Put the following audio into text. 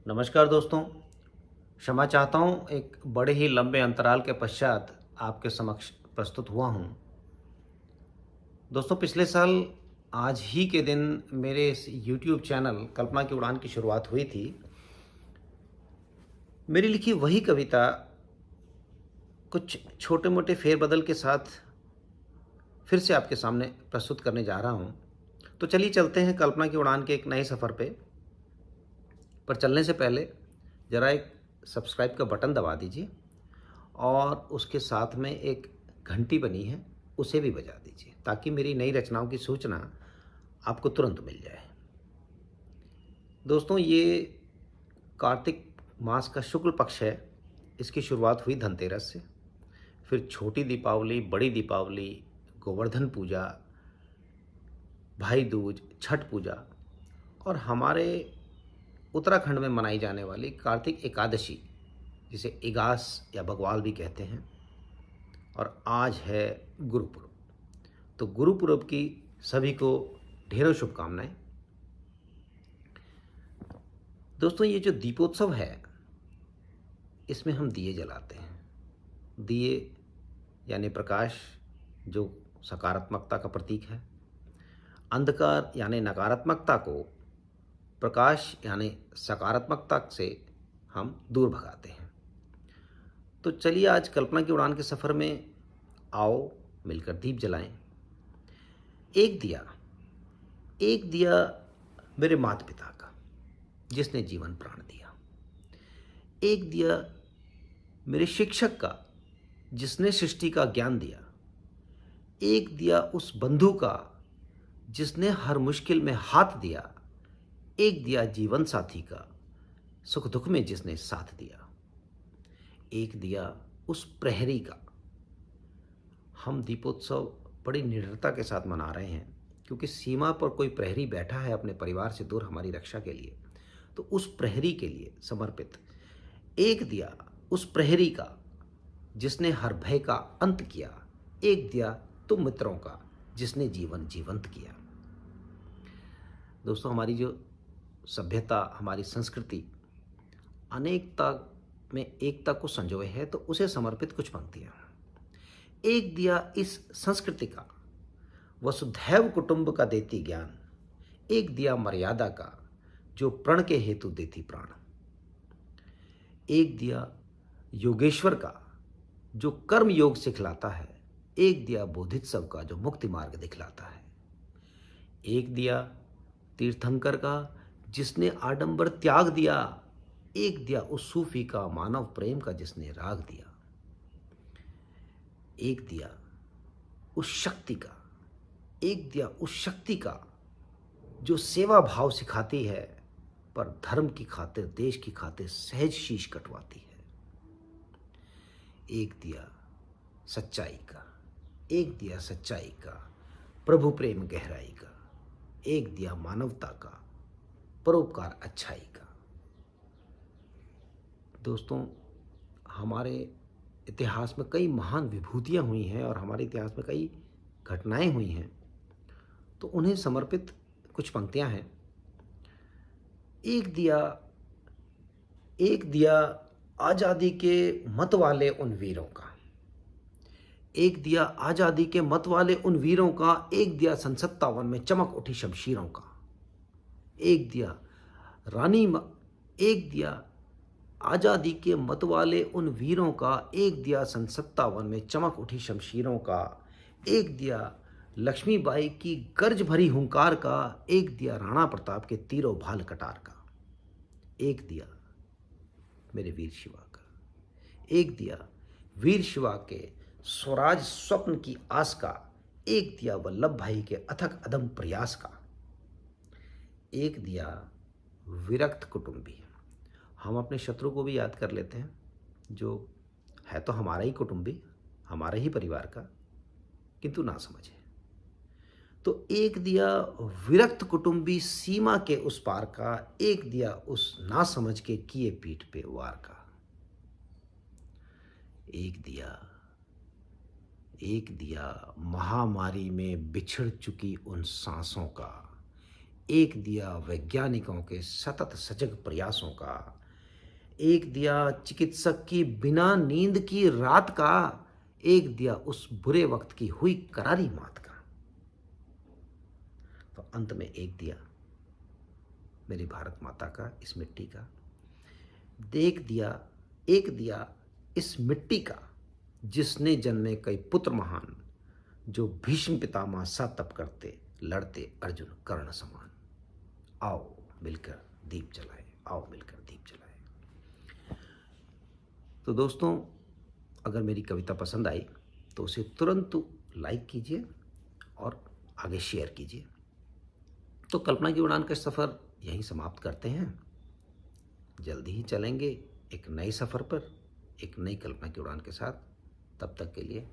नमस्कार दोस्तों। क्षमा चाहता हूँ एक बड़े ही लंबे अंतराल के पश्चात आपके समक्ष प्रस्तुत हुआ हूँ। दोस्तों, पिछले साल आज ही के दिन मेरे इस यूट्यूब चैनल कल्पना की उड़ान की शुरुआत हुई थी। मेरी लिखी वही कविता कुछ छोटे-मोटे फेरबदल के साथ फिर से आपके सामने प्रस्तुत करने जा रहा हूँ। तो चलिए चलते हैं कल्पना की उड़ान के एक नए सफ़र पे। पर चलने से पहले ज़रा एक सब्सक्राइब का बटन दबा दीजिए और उसके साथ में एक घंटी बनी है, उसे भी बजा दीजिए ताकि मेरी नई रचनाओं की सूचना आपको तुरंत मिल जाए। दोस्तों, ये कार्तिक मास का शुक्ल पक्ष है। इसकी शुरुआत हुई धनतेरस से, फिर छोटी दीपावली, बड़ी दीपावली, गोवर्धन पूजा, भाई दूज, छठ पूजा और हमारे उत्तराखंड में मनाई जाने वाली कार्तिक एकादशी, जिसे इगास या बग्वाल भी कहते हैं। और आज है गुरुपुरब। तो गुरुपुरब की सभी को ढेरों शुभकामनाएं। दोस्तों, ये जो दीपोत्सव है, इसमें हम दिए जलाते हैं। दिए यानी प्रकाश, जो सकारात्मकता का प्रतीक है। अंधकार यानी नकारात्मकता को प्रकाश यानी सकारात्मकता से हम दूर भगाते हैं। तो चलिए आज कल्पना की उड़ान के सफ़र में आओ मिलकर दीप जलाएं। एक दिया, एक दिया मेरे माता पिता का, जिसने जीवन प्राण दिया। एक दिया मेरे शिक्षक का, जिसने सृष्टि का ज्ञान दिया। एक दिया उस बंधु का, जिसने हर मुश्किल में हाथ दिया। एक दिया जीवन साथी का, सुख दुख में जिसने साथ दिया। एक दिया उस प्रहरी का। हम दीपोत्सव बड़ी निडरता के साथ मना रहे हैं, क्योंकि सीमा पर कोई प्रहरी बैठा है अपने परिवार से दूर हमारी रक्षा के लिए। तो उस प्रहरी के लिए समर्पित एक दिया उस प्रहरी का, जिसने हर भय का अंत किया। एक दिया तुम मित्रों का, जिसने जीवन जीवंत किया। दोस्तों, हमारी जो सभ्यता, हमारी संस्कृति अनेकता में एकता को संजोए है, तो उसे समर्पित कुछ पंक्तियां। एक दिया इस संस्कृति का, वसुधैव कुटुंब का देती ज्ञान। एक दिया मर्यादा का, जो प्रण के हेतु देती प्राण। एक दिया योगेश्वर का, जो कर्म योग सिखलाता है। एक दिया बोधित्सव का, जो मुक्ति मार्ग दिखलाता है। एक दिया तीर्थंकर का, जिसने आडंबर त्याग दिया। एक दिया उस सूफी का, मानव प्रेम का, जिसने राग दिया। एक दिया उस शक्ति का, एक दिया उस शक्ति का, जो सेवा भाव सिखाती है, पर धर्म की खातिर, देश की खातिर सहज शीश कटवाती है। एक दिया सच्चाई का, एक दिया सच्चाई का, प्रभु प्रेम गहराई का। एक दिया मानवता का, परोपकार अच्छाई का। दोस्तों, हमारे इतिहास में कई महान विभूतियाँ हुई हैं और हमारे इतिहास में कई घटनाएं हुई हैं, तो उन्हें समर्पित कुछ पंक्तियां हैं। एक दिया, एक दिया आज़ादी के मत वाले उन वीरों का। एक दिया आज़ादी के मत वाले उन वीरों का। एक दिया सन 57 में चमक उठी शमशीरों का। एक दिया एक दिया आज़ादी के मत वाले उन वीरों का। एक दिया सन 57 में चमक उठी शमशीरों का। एक दिया लक्ष्मीबाई की गर्ज भरी हुंकार का। एक दिया राणा प्रताप के तीरों भाल कटार का। एक दिया मेरे वीर शिवा का। एक दिया वीर शिवा के स्वराज स्वप्न की आस का। एक दिया वल्लभ भाई के अथक अदम प्रयास का। एक दिया विरक्त कुटुंबी। हम अपने शत्रु को भी याद कर लेते हैं, जो है तो हमारा ही कुटुंबी, हमारे ही परिवार का, किंतु ना समझे। तो एक दिया विरक्त कुटुंबी सीमा के उस पार का। एक दिया उस ना समझ के किए पीठ पे वार का। एक दिया महामारी में बिछड़ चुकी उन सांसों का। एक दिया वैज्ञानिकों के सतत सजग प्रयासों का, एक दिया चिकित्सक की बिना नींद की रात का, एक दिया उस बुरे वक्त की हुई करारी मात का। तो अंत में एक दिया मेरी भारत माता का, इस मिट्टी का, देख दिया एक दिया इस मिट्टी का, जिसने जन्मे कई पुत्र महान, जो भीष्म पितामह सा तप करते, लड़ते अर्जुन कर्ण समान। आओ मिलकर दीप जलाए, आओ मिलकर दीप जलाए। तो दोस्तों, अगर मेरी कविता पसंद आई तो उसे तुरंत लाइक कीजिए और आगे शेयर कीजिए। तो कल्पना की उड़ान का सफ़र यहीं समाप्त करते हैं। जल्दी ही चलेंगे एक नए सफ़र पर, एक नई कल्पना की उड़ान के साथ। तब तक के लिए